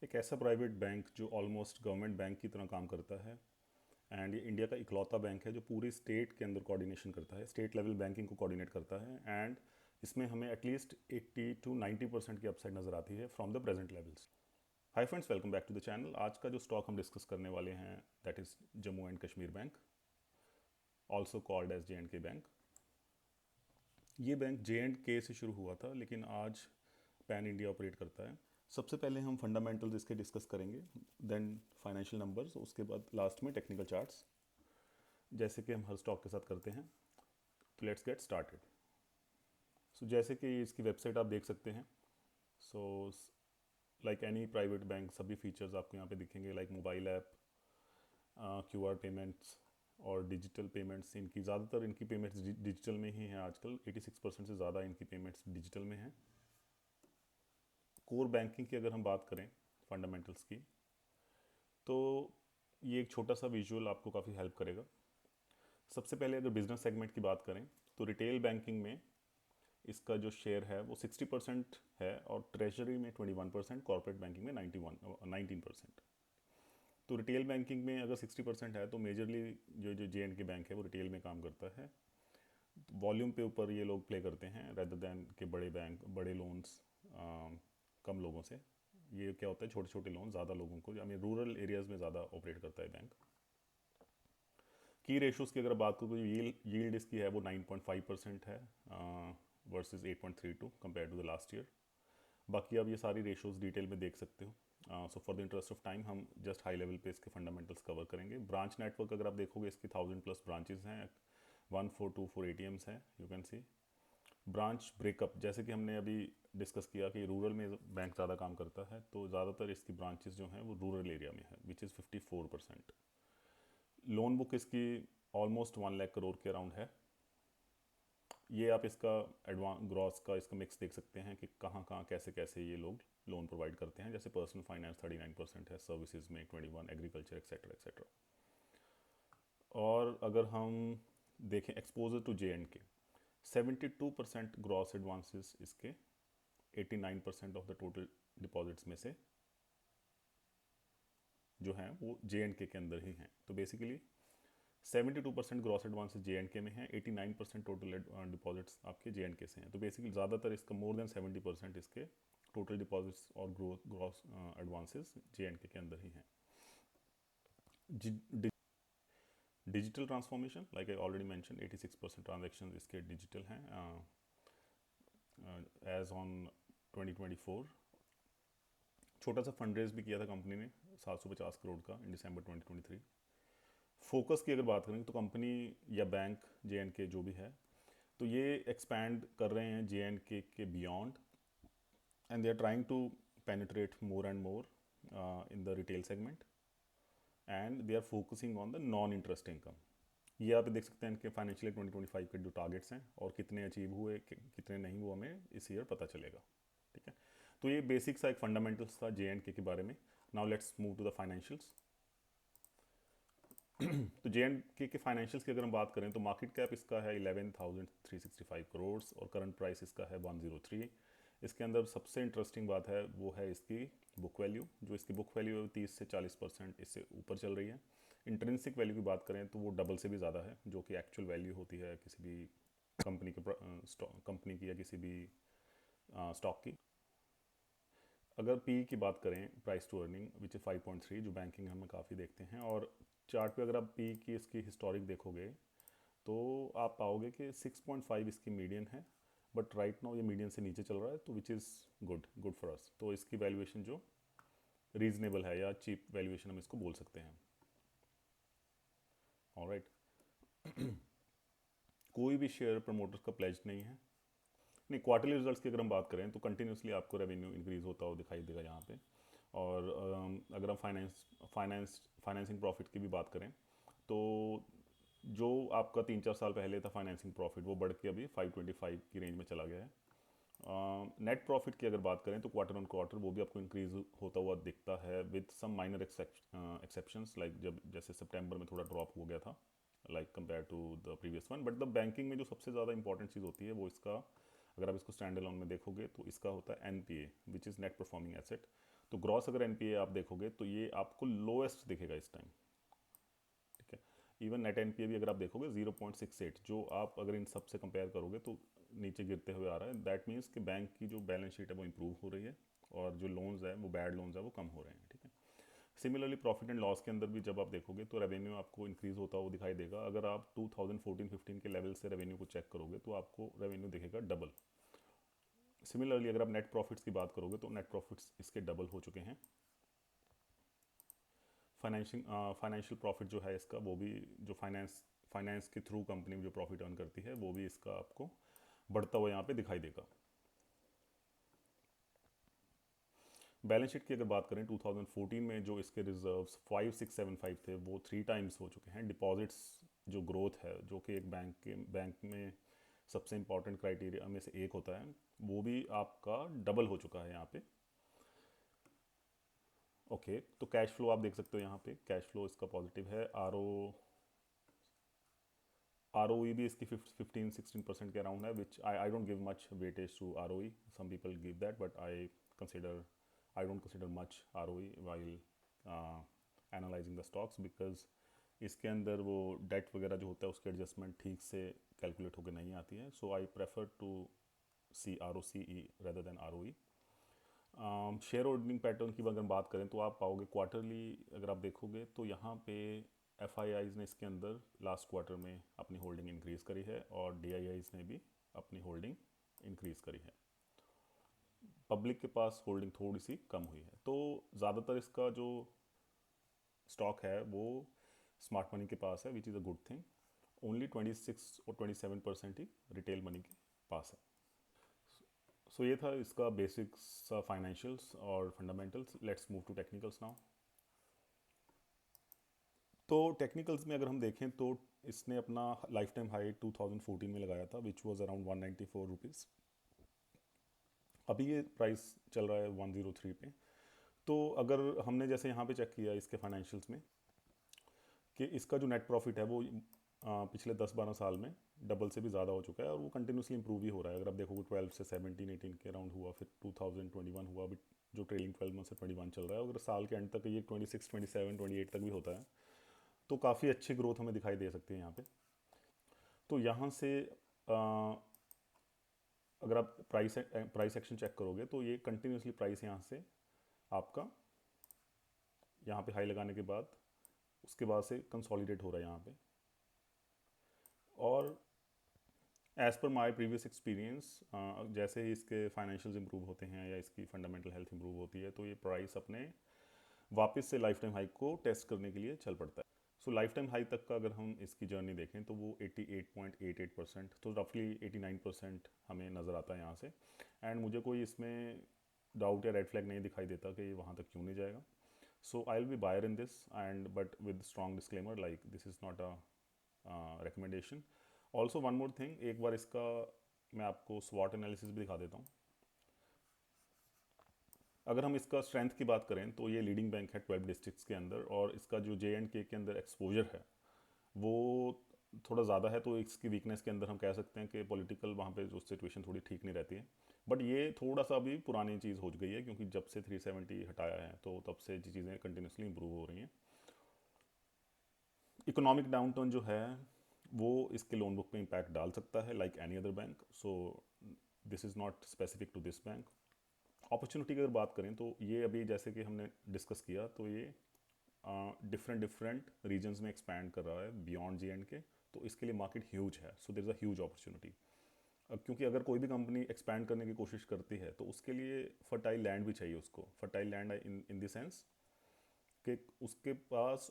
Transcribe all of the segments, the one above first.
एक ऐसा private bank जो ऑलमोस्ट गवर्नमेंट बैंक की तरह काम करता है एंड ये इंडिया का इकलौता बैंक है जो पूरी स्टेट के अंदर कोऑर्डिनेशन करता है, स्टेट लेवल बैंकिंग को कोऑर्डिनेट करता है एंड इसमें हमें एटलीस्ट 80 to 90% की अपसाइड नज़र आती है from the present levels. Hi friends, welcome back to the channel. आज का जो स्टॉक हम डिस्कस करने वाले हैं that is Jammu and Kashmir bank, also called as JNK bank. ये बैंक JNK से शुरू हुआ था लेकिन आज पैन इंडिया ऑपरेट करता है। सबसे पहले हम फंडामेंटल्स इसके डिस्कस करेंगे, देन फाइनेंशियल नंबर्स, उसके बाद लास्ट में टेक्निकल चार्ट्स, जैसे कि हम हर स्टॉक के साथ करते हैं। तो लेट्स गेट स्टार्टेड। सो जैसे कि इसकी वेबसाइट आप देख सकते हैं। So like any private bank सभी फीचर्स आपको यहाँ पे दिखेंगे, like mobile app, QR payments और डिजिटल पेमेंट्स। इनकी ज़्यादातर इनकी पेमेंट्स डिजिटल में ही हैं आजकल, 86% से ज़्यादा इनकी पेमेंट्स डिजिटल में हैं। कोर बैंकिंग की अगर हम बात करें फंडामेंटल्स की, तो ये एक छोटा सा विजुअल आपको काफ़ी हेल्प करेगा। सबसे पहले अगर बिजनेस सेगमेंट की बात करें तो रिटेल बैंकिंग में इसका जो शेयर है वो 60% है और ट्रेजरी में 21%, कॉर्पोरेट बैंकिंग में 19%। तो रिटेल बैंकिंग में अगर 60% है तो मेजरली जो जो JNK बैंक है वो रिटेल में काम करता है। वॉल्यूम पे ऊपर ये लोग प्ले करते हैं रेदर दैन के बड़े बैंक, बड़े लोन्स कम लोगों से। ये क्या होता है, छोटे छोटे लोन ज़्यादा लोगों को, आई मीन रूरल एरियाज़ में ज़्यादा ऑपरेट करता है बैंक। की रेशोज़ की अगर बात करूँ तो यील्ड इसकी है वो 9.5% है versus 8.32 compare to the last year. बाकी आप ये सारी रेशोज़ डिटेल में देख सकते हो। So for the interest of time हम जस्ट हाई लेवल पे इसके फंडामेंटल्स कवर करेंगे। ब्रांच नेटवर्क अगर आप देखोगे इसके 1000+ ब्रांचेस हैं, 1424 ATMs हैं, you can see. Branch breakup जैसे कि हमने अभी डिस्कस किया कि रूरल में बैंक ज़्यादा काम करता है, तो ज़्यादातर इसकी ब्रांचेस जो हैं वो रूरल एरिया में है, विच इज़ 54%। लोन बुक इसकी ऑलमोस्ट 1 लाख करोड़ के अराउंड है। ये आप इसका एडवांस ग्रॉस का इसका मिक्स देख सकते हैं कि कहाँ कहाँ कैसे कैसे ये लोग लोन प्रोवाइड करते हैं। जैसे पर्सनल फाइनेंस 39% है, सर्विसेज में 21, एग्रीकल्चर एक्सेट्रा एक्सेट्रा। और अगर हम देखें exposure to JNK, 72% gross advances इसके 89% ऑफ द टोटल डिपॉजिट्स में से जो हैं वो JNK के अंदर ही हैं। तो बेसिकली 72% ग्रॉस एडवांसेस JNK में हैं, 89% टोटल डिपॉजिट्स आपके JNK से हैं। तो बेसिकली ज़्यादातर इसका मोर देन 70% इसके टोटल डिपॉजिट्स और ग्रॉस एडवांसेस JNK के अंदर ही हैं। Digital transformation, like I already mention, 86% transaction इसके डिजिटल हैं एज ऑन 2024। छोटा सा फंड रेज भी किया था कंपनी ने 750 करोड़ का इन दिसंबर 2023। फोकस की अगर बात करें तो कंपनी या बैंक JNK जो भी है, तो ये एक्सपैंड कर रहे हैं JNK के beyond and they are trying to penetrate more and more in the retail segment and they are focusing on the non interest income. ये आप देख सकते हैं इनके फाइनेंशियल 2025 के जो टारगेट्स हैं और कितने अचीव हुए कितने नहीं, वो हमें इस ईयर पता चलेगा। ठीक है, तो ये बेसिक सा एक फंडामेंटल्स था JNK के बारे में। Now let's move to the financials. तो JNK के फाइनेंशियल्स की अगर हम बात करें तो मार्केट कैप इसका है 11,365 करोड़ और करंट प्राइस इसका है 103। इसके अंदर सबसे इंटरेस्टिंग बात है वो है इसकी बुक वैल्यू। जो इसकी बुक वैल्यू है 30 से 40% इससे ऊपर चल रही है। इंट्रिंसिक वैल्यू की बात करें तो वो डबल से भी ज़्यादा है, जो कि एक्चुअल वैल्यू होती है किसी भी कंपनी की या किसी भी स्टॉक की। अगर पी की बात करें, price to earning, which is 5.3, जो बैंकिंग हमें काफ़ी देखते हैं। और चार्ट पे अगर आप पी की इसकी हिस्टोरिक देखोगे तो आप पाओगे कि 6.5 इसकी मीडियन है, बट राइट नाउ ये मीडियन से नीचे चल रहा है, तो which is good good for us. तो इसकी वैल्यूएशन जो रीजनेबल है या चीप वैल्यूएशन हम इसको बोल सकते हैं। ऑलराइट, कोई भी शेयर प्रमोटर्स का प्लेज नहीं है। नहीं, क्वार्टरली रिजल्ट्स की अगर हम बात करें तो कंटिन्यूसली आपको रेवेन्यू इंक्रीज होता हुआ दिखाई देगा यहाँ पे। और अगर हम फाइनेंसिंग प्रॉफिट की भी बात करें तो जो आपका 3-4 साल पहले था फाइनेंसिंग प्रॉफिट, वो बढ़ के अभी 525 की रेंज में चला गया है। नेट प्रॉफिट की अगर बात करें तो क्वार्टर ऑन क्वार्टर वो भी आपको इंक्रीज होता हुआ दिखता है, with some minor exceptions, like जब जैसे सितंबर में थोड़ा ड्रॉप हो गया था like compare to the previous one. But the banking में जो सबसे ज़्यादा इंपॉर्टेंट चीज़ होती है वो इसका, अगर आप इसको स्टैंड अलोन में देखोगे तो इसका होता है NPA, which is net performing asset. तो ग्रॉस अगर एनपीए आप देखोगे तो ये आपको लोएस्ट दिखेगा इस टाइम, ठीक है। इवन नेट एनपीए भी अगर आप देखोगे 0.68, जो आप अगर इन सब से कंपेयर करोगे तो नीचे गिरते हुए आ रहा है। दैट मीन्स कि बैंक की जो बैलेंस शीट है वो इम्प्रूव हो रही है और जो लोन्स है वो बैड लोन्स है वो कम हो रहे हैं, ठीक है। सिमिलरली प्रॉफिट एंड लॉस के अंदर भी जब आप देखोगे तो रेवेन्यू आपको इंक्रीज होता हुआ दिखाई देगा। अगर आप 2014-15 के लेवल से रेवेन्यू को चेक करोगे तो आपको रेवेन्यू दिखेगा डबल। सिमिलरली अगर आप नेट प्रॉफिट्स की बात करोगे तो नेट प्रॉफिट्स इसके डबल हो चुके हैं। फाइनेंशियल प्रॉफिट जो है इसका, वो भी जो फाइनेंस के थ्रू कंपनी जो प्रॉफिट अर्न करती है वो भी इसका आपको बढ़ता हुआ यहाँ पे दिखाई देगा। बैलेंस शीट की अगर बात करें 2014 में जो इसके रिजर्व्स 5675 थे वो 3 टाइम्स हो चुके हैं। डिपॉजिट्स जो ग्रोथ है जो कि एक बैंक में सबसे इंपॉर्टेंट क्राइटेरिया में से एक होता है, वो भी आपका डबल हो चुका है यहाँ पे। ओके, तो कैश फ्लो आप देख सकते हो यहाँ पे, कैश फ्लो इसका पॉजिटिव है। आर ओ ई भी इसकी 15-16% के अराउंड है, which I don't give much weightage to R O E. Some people give that but consider I don't consider much R O E while analysing the stocks, because इसके अंदर वो date वगैरह जो होता है उसकी एडजस्टमेंट ठीक से कैलकुलेट होकर नहीं आती है। So I prefer to see R O C E rather than R O E. Shareholding pattern की अगर बात करें तो आप पाओगे क्वार्टरली अगर आप देखोगे तो यहाँ पे एफ आई आईज़ ने इसके अंदर लास्ट क्वार्टर में अपनी होल्डिंग इंक्रीज़ करी है और डी आई आईज़ ने भी अपनी होल्डिंग इंक्रीज़ करी है। पब्लिक के पास होल्डिंग थोड़ी सी कम हुई है। तो ज़्यादातर इसका जो स्टॉक है वो स्मार्ट मनी के पास है, which is a good thing. Only 26 और 27% ही रिटेल मनी के पास है। सो ये था इसका बेसिक्स फाइनेंशियल्स और fundamentals. Let's move to technicals now. तो टेक्निकल्स में अगर हम देखें तो इसने अपना लाइफ टाइम हाई 2014 में लगाया था, विच वाज अराउंड 194 रुपीज़। अभी ये प्राइस चल रहा है 103 पे। तो अगर हमने जैसे यहाँ पे चेक किया इसके फाइनेंशियल्स में कि इसका जो नेट प्रॉफिट है वो पिछले 10-12 साल में डबल से भी ज़्यादा हो चुका है और वो कंटिन्यूसली इंप्रूव ही हो रहा है। अगर आप देखोगे 12 से 17-18 के अराउंड हुआ, फिर 2021 हुआ, अभी जो ट्रेलिंग 12 मंथ से 21 चल रहा है। अगर साल के एंड तक ये 26, 27, 28 तक भी होता है तो काफ़ी अच्छी ग्रोथ हमें दिखाई दे सकती है यहाँ पे। तो यहाँ से अगर आप प्राइस एक्शन चेक करोगे तो ये कंटिन्यूसली प्राइस यहाँ से आपका यहाँ पे हाई लगाने के बाद उसके बाद से कंसोलिडेट हो रहा है यहाँ पे। और as per my previous experience जैसे ही इसके फाइनेंशियल्स इंप्रूव होते हैं या इसकी फंडामेंटल हेल्थ इंप्रूव होती है तो ये प्राइस अपने वापस से लाइफ टाइम हाई को टेस्ट करने के लिए चल पड़ता है। सो लाइफ टाइम हाई तक का अगर हम इसकी जर्नी देखें तो वो 88.88%, तो रफली 89% हमें नज़र आता है यहाँ से। एंड मुझे कोई इसमें डाउट या रेड फ्लैग नहीं दिखाई देता कि ये वहाँ तक क्यों नहीं जाएगा। So I will be buyer in this and but with strong disclaimer like this is not a recommendation. Also one more thing, एक बार इसका मैं आपको स्वॉट एनालिसिस भी दिखा देता हूँ। अगर हम इसका स्ट्रेंथ की बात करें तो ये लीडिंग बैंक है 12 डिस्ट्रिक्ट्स के अंदर, और इसका जो JNK के अंदर एक्सपोजर है वो थोड़ा ज़्यादा है। तो इसकी वीकनेस के अंदर हम कह सकते हैं कि पॉलिटिकल वहाँ पे जो सिचुएशन थोड़ी ठीक नहीं रहती है। बट ये थोड़ा सा भी पुरानी चीज़ हो गई है क्योंकि जब से 370 हटाया है तो तब से चीज़ें कंटिन्यूसली इंप्रूव हो रही हैं। इकोनॉमिक डाउनटर्न जो है वो इसके लोन बुक पे इम्पैक्ट डाल सकता है like any other bank. So this is not specific to this bank. Opportunity की अगर बात करें तो ये अभी जैसे कि हमने डिस्कस किया तो ये डिफरेंट रीजन्स में एक्सपैंड कर रहा है बियॉन्ड JNK। तो इसके लिए मार्केट ह्यूज है। So there is a huge opportunity. अब क्योंकि अगर कोई भी कंपनी एक्सपैंड करने की कोशिश करती है तो उसके लिए फर्टाइल लैंड भी चाहिए उसको। Fertile land in the sense कि उसके पास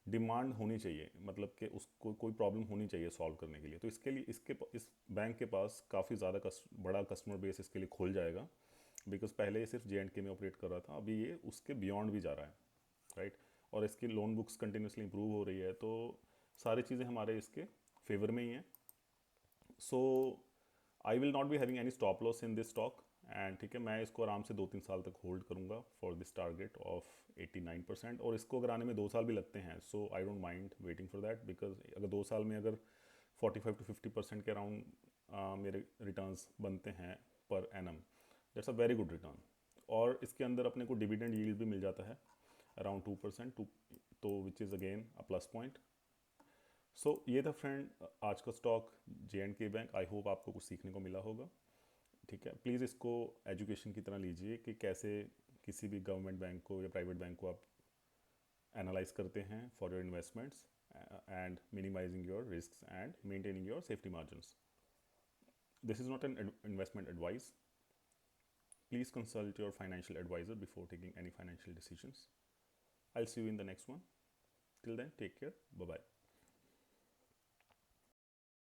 डिमांड होनी चाहिए, मतलब कि उसको कोई प्रॉब्लम होनी चाहिए सॉल्व करने के लिए। तो इसके लिए इस बैंक के पास काफ़ी ज़्यादा बड़ा कस्टमर बेस इसके लिए खुल जाएगा, बिकॉज पहले ये सिर्फ JNK में ऑपरेट कर रहा था, अभी ये उसके बियॉन्ड भी जा रहा है, राइट। और इसकी लोन बुक्स कंटिन्यूसली इंप्रूव हो रही है, तो सारी चीज़ें हमारे इसके फेवर में ही हैं। So I will not be having any stop loss in this stock and ठीक है, मैं इसको आराम से 2-3 साल तक होल्ड करूँगा फॉर दिस टारगेट ऑफ 89%। और इसको अगर आने में 2 साल भी लगते हैं so I don't mind waiting for that, because अगर 2 साल में अगर 45-50% के अराउंड मेरे रिटर्न्स बनते हैं per annum, that's a very good return. और इसके अंदर अपने को डिविडेंड यील्ड भी मिल जाता है अराउंड 2%, तो which is again a plus point. So ये था फ्रेंड आज का stock J&K bank. I hope आपको कुछ सीखने को मिला होगा। ठीक है, प्लीज़ इसको एजुकेशन की तरह लीजिए कि कैसे किसी भी गवर्नमेंट बैंक को या प्राइवेट बैंक को आप एनालाइज करते हैं for your investments and minimising your risk and maintaining your safety margins. This is not an investment advice. Please consult your financial advisor before taking any financial decisions. I'll see you in the next one. Till then, take care. Bye bye.